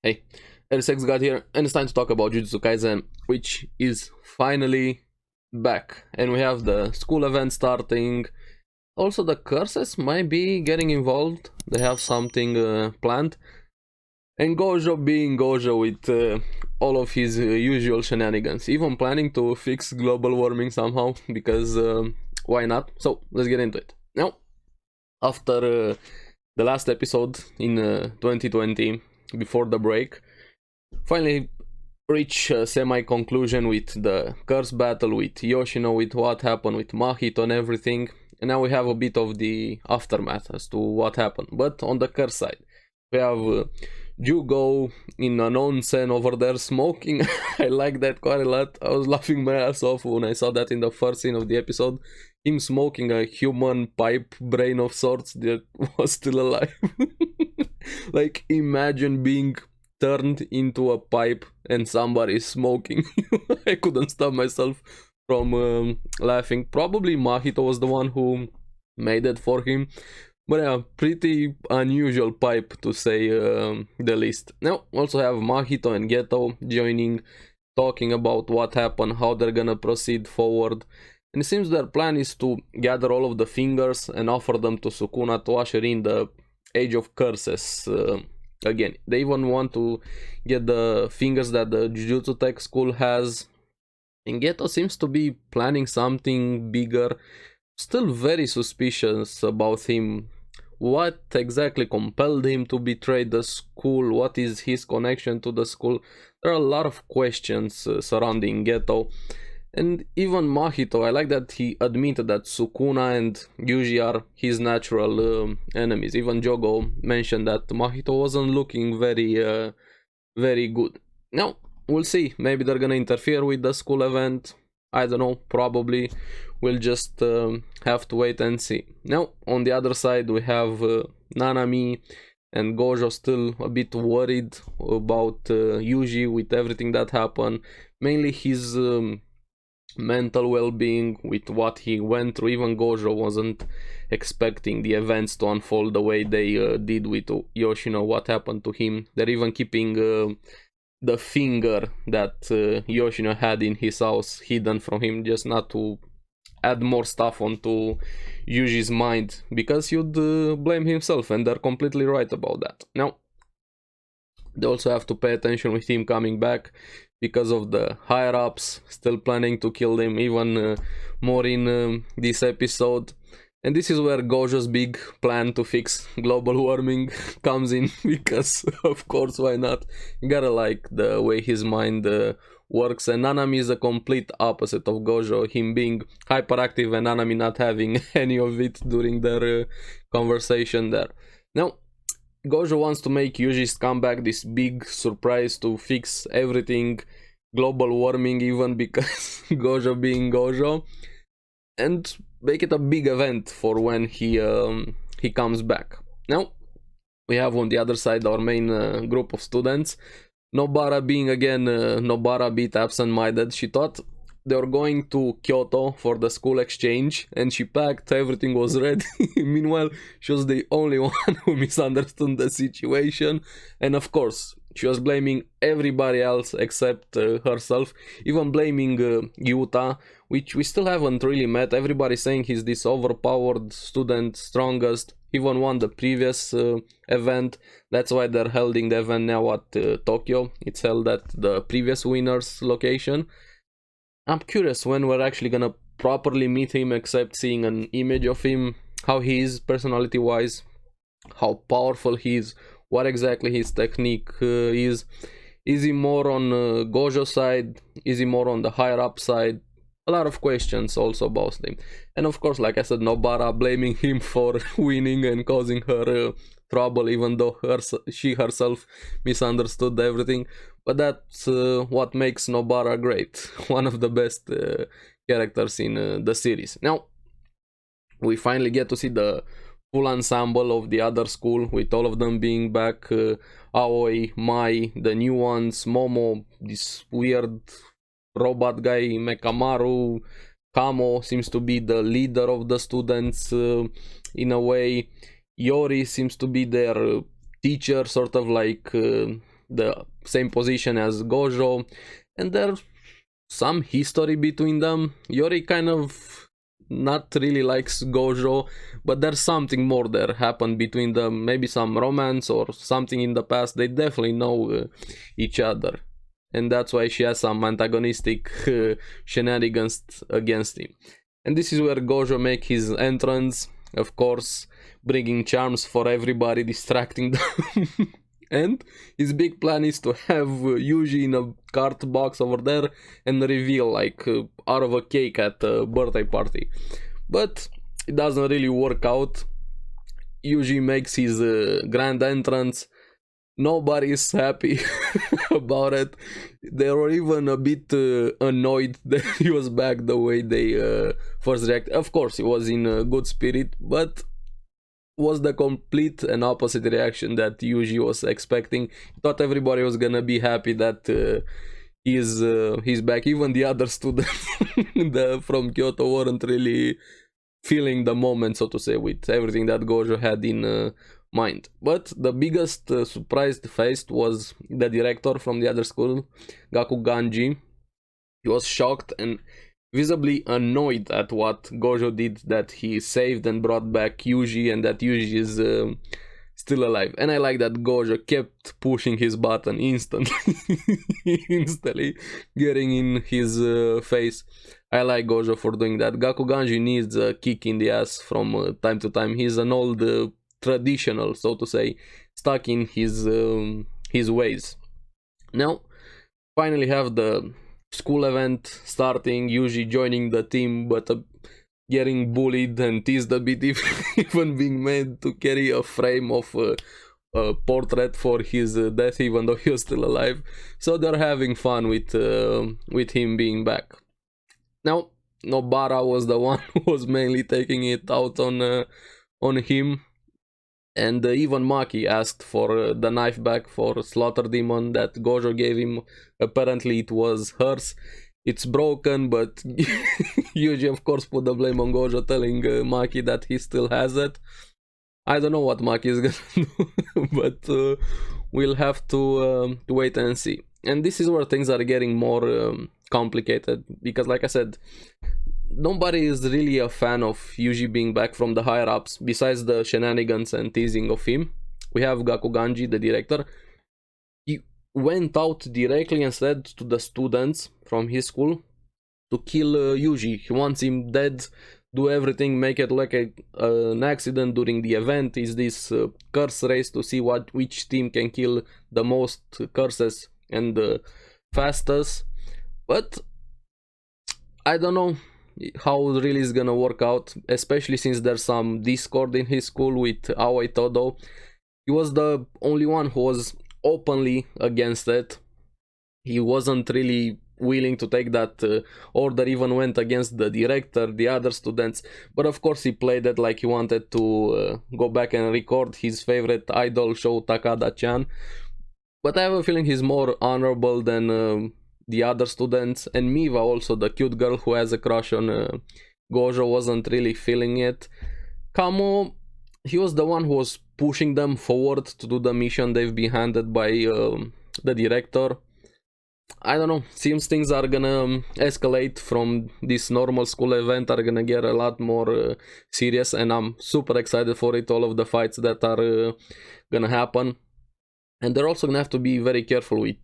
Hey, ARESxGOD here, and it's time to talk about Jujutsu Kaisen, which is finally back. And we have the school event starting. Also, the curses might be getting involved. They have something planned. And Gojo being Gojo with all of his usual shenanigans. Even planning to fix global warming somehow, because why not? So, let's get into it. Now, after the last episode in 2020, before the break, finally reach a semi-conclusion with the curse battle with Yoshino, with what happened with Mahito and everything, and now we have a bit of the aftermath as to what happened. But on the curse side, we have Jugo in an onsen over there smoking. I like that quite a lot. I was laughing my ass off when I saw that in the first scene of the episode. Him smoking a human pipe brain of sorts that was still alive. Like, imagine being turned into a pipe and somebody smoking. I couldn't stop myself from laughing. Probably Mahito was the one who made it for him. But yeah, pretty unusual pipe to say the least. Now, also have Mahito and Geto joining, talking about what happened, how they're gonna proceed forward. And it seems their plan is to gather all of the fingers and offer them to Sukuna to usher in the Age of Curses again. They even want to get the fingers that the Jujutsu Tech School has. And Geto seems to be planning something bigger. Still very suspicious about him. What exactly compelled him to betray the school? What is his connection to the school? There are a lot of questions surrounding Geto. And even Mahito, I like that he admitted that Sukuna and Yuuji are his natural enemies. Even Jogo mentioned that Mahito wasn't looking very good. Now, we'll see. Maybe they're gonna interfere with the school event. I don't know, probably. We'll just have to wait and see. Now, on the other side, we have Nanami and Gojo still a bit worried about Yuuji with everything that happened. Mainly his mental well-being with what he went through. Even Gojo wasn't expecting the events to unfold the way they did with Yoshino. What happened to him? They're even keeping the finger that Yoshino had in his house hidden from him, just not to add more stuff onto Yuji's mind, because he'd blame himself, and they're completely right about that. Now, they also have to pay attention with him coming back because of the higher-ups still planning to kill him, even more in this episode. And this is where Gojo's big plan to fix global warming comes in, because of course, why not? You gotta like the way his mind works. And Nanami is a complete opposite of Gojo, him being hyperactive and Nanami not having any of it during their conversation there. Now, Gojo wants to make Yuji's comeback this big surprise to fix everything, global warming even, because Gojo being Gojo, and make it a big event for when he comes back. Now, we have on the other side our main group of students. Nobara being again Nobara, a bit absent-minded. She thought they were going to Kyoto for the school exchange, and she packed, everything was ready. Meanwhile, she was the only one who misunderstood the situation, and of course, she was blaming everybody else except herself, even blaming Yuta, which we still haven't really met. Everybody saying he's this overpowered student, strongest, even won the previous event. That's why they're holding the event now at Tokyo. It's held at the previous winner's location. I'm curious when we're actually gonna properly meet him, except seeing an image of him, how he is personality-wise, how powerful he is, what exactly his technique is. Is he more on Gojo's side? Is he more on the higher-up side? A lot of questions also about him. And of course, like I said, Nobara blaming him for winning and causing her trouble, even though she herself misunderstood everything. But that's what makes Nobara great. One of the best characters in the series. Now, we finally get to see the full ensemble of the other school, with all of them being back. Aoi, Mai, the new ones, Momo, this weird robot guy, Mekamaru, Kamo seems to be the leader of the students in a way. Yori seems to be their teacher, sort of like the same position as Gojo, and there's some history between them. Yori kind of not really likes Gojo, but there's something more there happened between them, maybe some romance or something in the past. They definitely know each other, and that's why she has some antagonistic shenanigans against him. And this is where Gojo make his entrance, of course, bringing charms for everybody, distracting them. And his big plan is to have Yuuji in a cart box over there and reveal, like, out of a cake at a birthday party. But it doesn't really work out. Yuuji makes his grand entrance. Nobody is happy about it. They were even a bit annoyed that he was back the way they first reacted. Of course, he was in a good spirit, but was the complete and opposite reaction that Yuuji was expecting. He thought everybody was gonna be happy that he's back. Even the other students from Kyoto weren't really feeling the moment, so to say, with everything that Gojo had in mind. But the biggest surprise faced was the director from the other school, Gakuganji. He was shocked and visibly annoyed at what Gojo did, that he saved and brought back Yuuji and that Yuuji is still alive. And I like that Gojo kept pushing his button instantly, instantly getting in his face. I like Gojo for doing that. Gakuganji needs a kick in the ass from time to time. He's an old traditional, so to say, stuck in his ways. Now, finally have the school event starting, Yuuji joining the team, but getting bullied and teased a bit, even being made to carry a frame of a portrait for his death, even though he was still alive. So they're having fun with him being back. Now, Nobara was the one who was mainly taking it out on him. And even Maki asked for the knife back for Slaughter Demon that Gojo gave him. Apparently it was hers. It's broken, but Yuuji of course put the blame on Gojo, telling Maki that he still has it. I don't know what Maki is gonna do, but we'll have to wait and see. And this is where things are getting more complicated, because like I said, nobody is really a fan of Yuuji being back from the higher ups, besides the shenanigans and teasing of him. We have Gakuganji, the director. He went out directly and said to the students from his school to kill Yuuji. He wants him dead, do everything, make it like an accident during the event. Is this curse race to see which team can kill the most curses and the fastest. But I don't know how really is gonna work out, especially since there's some discord in his school with Aoi Todo. He was the only one who was openly against it. He wasn't really willing to take that order, even went against the director, the other students, but of course he played it like he wanted to go back and record his favorite idol show, Takada-chan. But I have a feeling he's more honorable than the other students. And Miva, also the cute girl who has a crush on Gojo, wasn't really feeling it. Kamo, he was the one who was pushing them forward to do the mission they've been handed by the director. I don't know, seems things are gonna escalate from this normal school event, are gonna get a lot more serious, and I'm super excited for it, all of the fights that are gonna happen. And they're also gonna have to be very careful with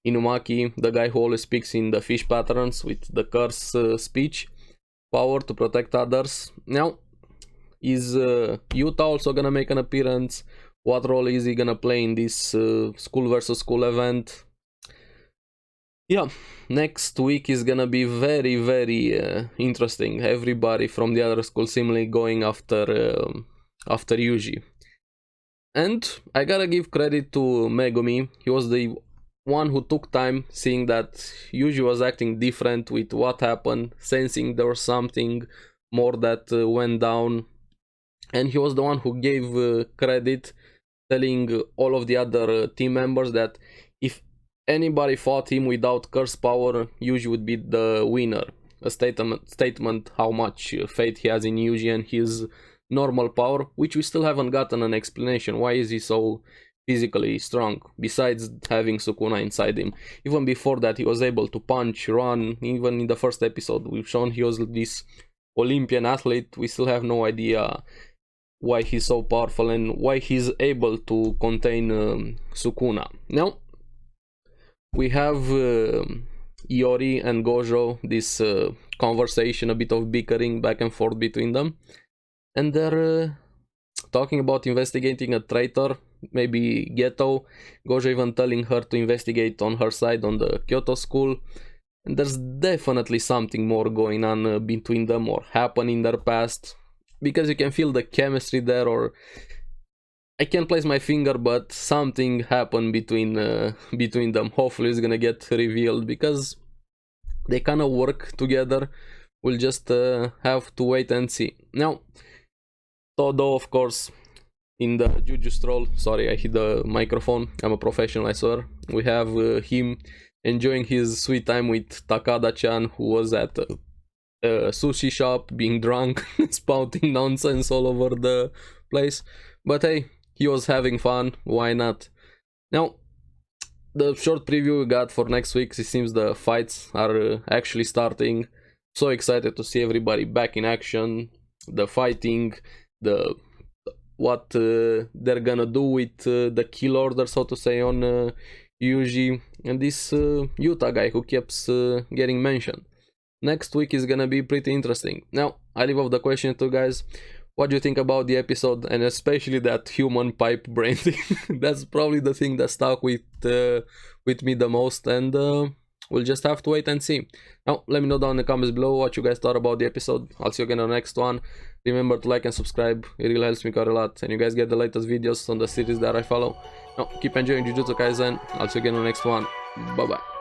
Inumaki, the guy who always speaks in the fish patterns with the curse speech power to protect others. Now, is Yuta also gonna make an appearance? What role is he gonna play in this school versus school event? Yeah, next week is gonna be very, very interesting. Everybody from the other school seemingly going after Yuuji. And I gotta give credit to Megumi. He was the one who took time, seeing that Yuuji was acting different with what happened, sensing there was something more that went down. And he was the one who gave credit, telling all of the other team members that if anybody fought him without curse power, Yuuji would be the winner. A statement how much faith he has in Yuuji and his normal power, which we still haven't gotten an explanation. Why is he so physically strong, besides having Sukuna inside him. Even before that, he was able to punch, run. Even in the first episode, we've shown he was this Olympian athlete. We still have no idea why he's so powerful and why he's able to contain Sukuna. Now, we have Iori and Gojo, this conversation, a bit of bickering back and forth between them. And they're talking about investigating a traitor, maybe Geto. Gojo even telling her to investigate on her side on the Kyoto school. And there's definitely something more going on between them or happened in their past. Because you can feel the chemistry there, or I can't place my finger, but something happened between them. Hopefully it's gonna get revealed, because they kind of work together. We'll just have to wait and see. Now, Todo, of course, in the Juju stroll. Sorry, I hit the microphone. I'm a professional, I swear. We have him enjoying his sweet time with Takada-chan, who was at a sushi shop, being drunk, spouting nonsense all over the place. But hey, he was having fun, why not? Now, the short preview we got for next week, it seems the fights are actually starting. So excited to see everybody back in action, the fighting, what they're gonna do with the kill order, so to say, on Yuuji, and this Yuta guy who keeps getting mentioned. Next week is gonna be pretty interesting. Now, I leave off the question to guys. What do you think about the episode, and especially that human pipe brain thing? That's probably the thing that stuck with me the most, and we'll just have to wait and see. Now, let me know down in the comments below what you guys thought about the episode. I'll see you again on the next one. Remember to like and subscribe, it really helps me out a lot, and you guys get the latest videos on the series that I follow. Now, keep enjoying Jujutsu Kaisen. I'll see you again on the next one. Bye bye.